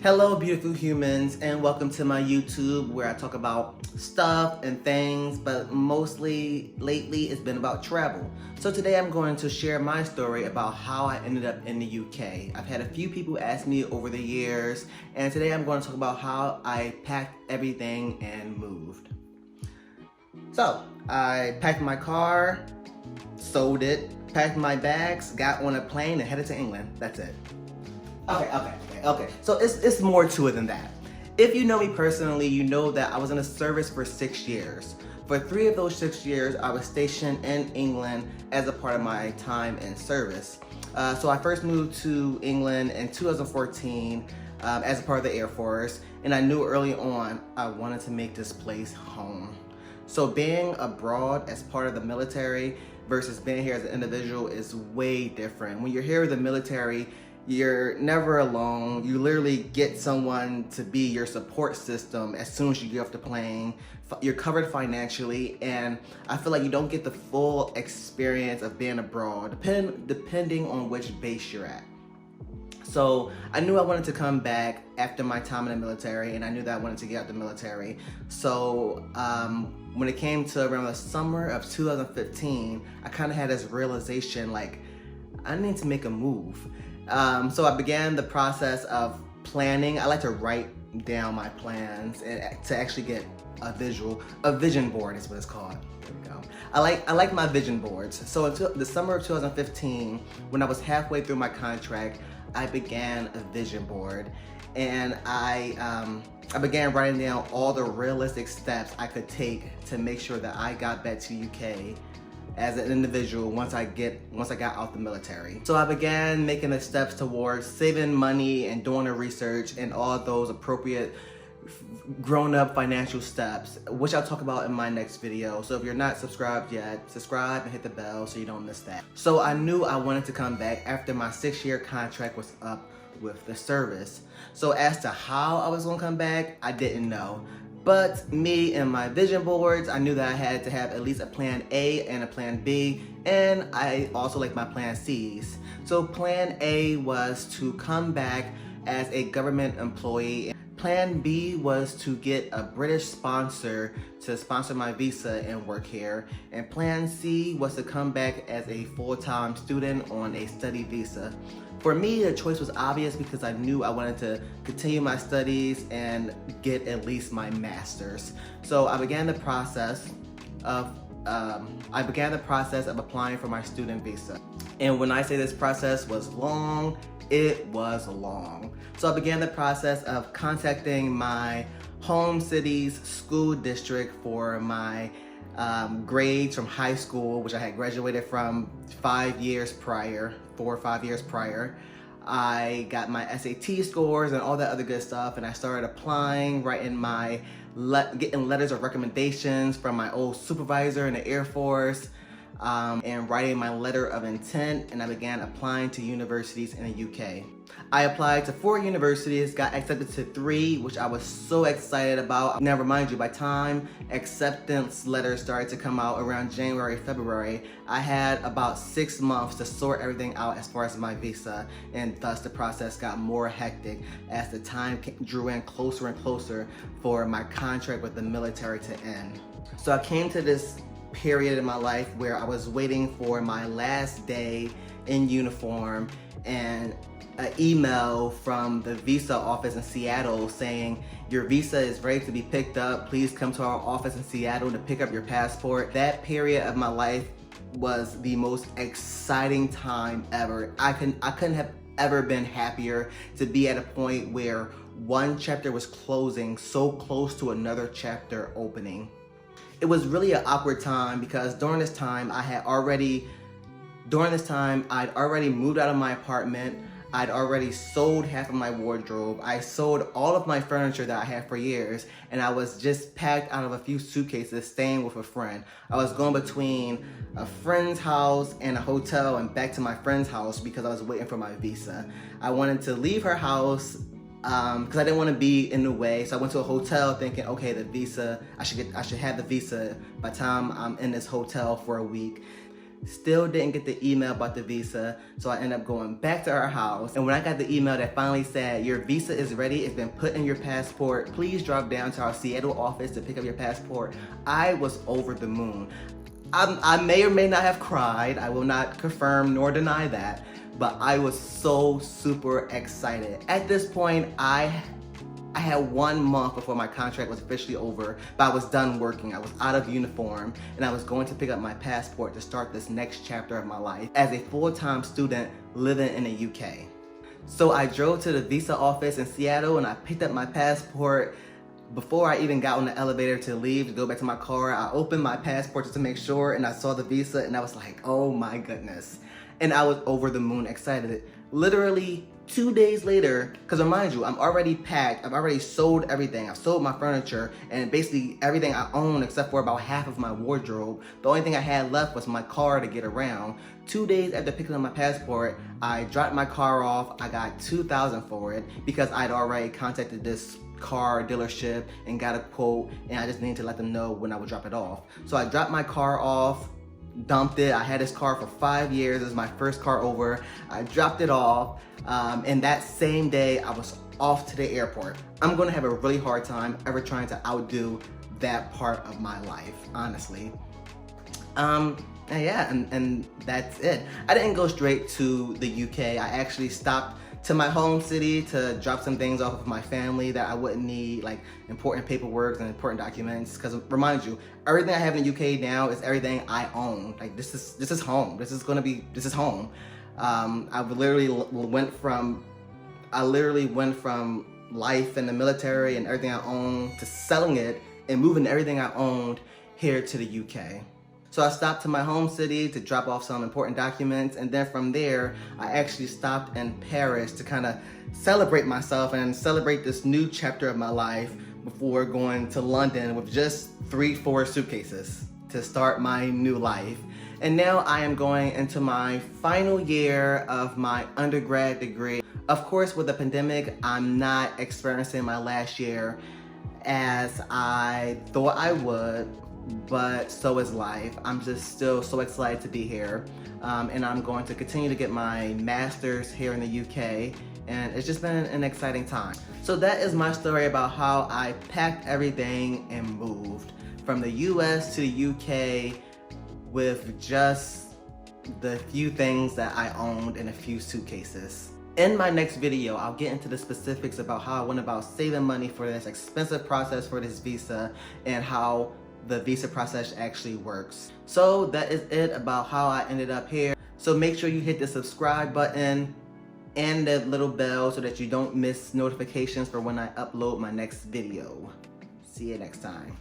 Hello beautiful humans, and welcome to my YouTube where I talk about stuff and things, but mostly lately it's been about travel. So today I'm going to share my story about how I ended up in the UK. I've had a few people ask me over the years, and today I'm going to talk about how I packed everything and moved. So I packed my car, sold it, packed my bags, got on a plane and headed to England. That's it. Okay. So it's more to it than that. If you know me personally, you know that I was in the service for 6 years. For 3 of those 6 years, I was stationed in England as a part of my time in service. So I first moved to England in 2014 as a part of the Air Force, and I knew early on I wanted to make this place home. So being abroad as part of the military versus being here as an individual is way different. When you're here with the military, you're never alone. You literally get someone to be your support system as soon as you get off the plane. You're covered financially, and I feel like you don't get the full experience of being abroad, depending on which base you're at. So I knew I wanted to come back after my time in the military, and I knew that I wanted to get out the military. So when it came to around the summer of 2015, I kind of had this realization, like, I need to make a move. So I began the process of planning. I like to write down my plans and to actually get a vision board is what it's called. There we go. I like my vision boards. So until the summer of 2015, when I was halfway through my contract, I began a vision board, and I began writing down all the realistic steps I could take to make sure that I got back to UK as an individual once I got out the military. So I began making the steps towards saving money and doing the research and all those appropriate grown-up financial steps, which I'll talk about in my next video. So if you're not subscribed yet, subscribe and hit the bell so you don't miss that. So I knew I wanted to come back after my 6-year contract was up with the service. So as to how I was gonna come back, I didn't know. But me and my vision boards, I knew that I had to have at least a plan A and a plan B, and I also like my plan C's. So plan A was to come back as a government employee. Plan B was to get a British sponsor to sponsor my visa and work here. And plan C was to come back as a full-time student on a study visa. For me, the choice was obvious because I knew I wanted to continue my studies and get at least my master's. So I began the process of applying for my student visa. And when I say this process was long, it was long. So I began the process of contacting my home city's school district for my grades from high school, which I had graduated from 4 or 5 years prior. I got my SAT scores and all that other good stuff, and I started applying, getting letters of recommendations from my old supervisor in the Air Force, and writing my letter of intent, and I began applying to universities in the UK. I applied to 4 universities, got accepted to 3, which I was so excited about. Now remind you, by time acceptance letters started to come out around January, February, I had about 6 months to sort everything out as far as my visa, and thus the process got more hectic as the time drew in closer and closer for my contract with the military to end. So I came to this period in my life where I was waiting for my last day in uniform, and an email from the visa office in Seattle saying, your visa is ready to be picked up. Please come to our office in Seattle to pick up your passport. That period of my life was the most exciting time ever. I couldn't have ever been happier to be at a point where one chapter was closing so close to another chapter opening. It was really an awkward time because during this time I'd already moved out of my apartment. I'd already sold half of my wardrobe. I sold all of my furniture that I had for years, and I was just packed out of a few suitcases staying with a friend. I was going between a friend's house and a hotel and back to my friend's house because I was waiting for my visa. I wanted to leave her house because I didn't want to be in the way, so I went to a hotel thinking, okay, the visa, I should have the visa by the time I'm in this hotel for a week. Still didn't get the email about the visa, so I ended up going back to our house. And when I got the email that finally said, your visa is ready, it's been put in your passport, please drop down to our Seattle office to pick up your passport, I was over the moon. I may or may not have cried, I will not confirm nor deny that, but I was so super excited. At this point, I had 1 month before my contract was officially over, but I was done working. I was out of uniform, and I was going to pick up my passport to start this next chapter of my life as a full-time student living in the UK. So I drove to the visa office in Seattle and I picked up my passport. Before I even got on the elevator to leave to go back to my car, I opened my passport just to make sure, and I saw the visa and I was like, oh my goodness. And I was over the moon excited. Literally 2 days later, because remind you, I'm already packed, I've already sold everything. I've sold my furniture and basically everything I own except for about half of my wardrobe. The only thing I had left was my car to get around. 2 days after picking up my passport, I dropped my car off. I got $2,000 for it because I'd already contacted this car dealership and got a quote, and I just needed to let them know when I would drop it off. So I dropped my car off, dumped it. I had this car for 5 years. This is my first car over. I dropped it off, and that same day I was off to the airport. I'm gonna have a really hard time ever trying to outdo that part of my life, honestly. And that's it. I didn't go straight to the UK. I actually stopped to my home city to drop some things off of my family that I wouldn't need, like important paperwork and important documents. Because remind you, everything I have in the UK now is everything I own. Like this is home. This is home. I literally went from life in the military and everything I own to selling it and moving everything I owned here to the UK. So I stopped to my home city to drop off some important documents, and then from there, I actually stopped in Paris to kind of celebrate myself and celebrate this new chapter of my life before going to London with just 3-4 suitcases to start my new life. And now I am going into my final year of my undergrad degree. Of course, with the pandemic, I'm not experiencing my last year as I thought I would, but so is life. I'm just still so excited to be here, and I'm going to continue to get my master's here in the UK, and it's just been an exciting time. So that is my story about how I packed everything and moved from the US to the UK with just the few things that I owned in a few suitcases. In my next video, I'll get into the specifics about how I went about saving money for this expensive process for this visa and how the visa process actually works. So that is it about how I ended up here. So make sure you hit the subscribe button and the little bell so that you don't miss notifications for when I upload my next video. See you next time.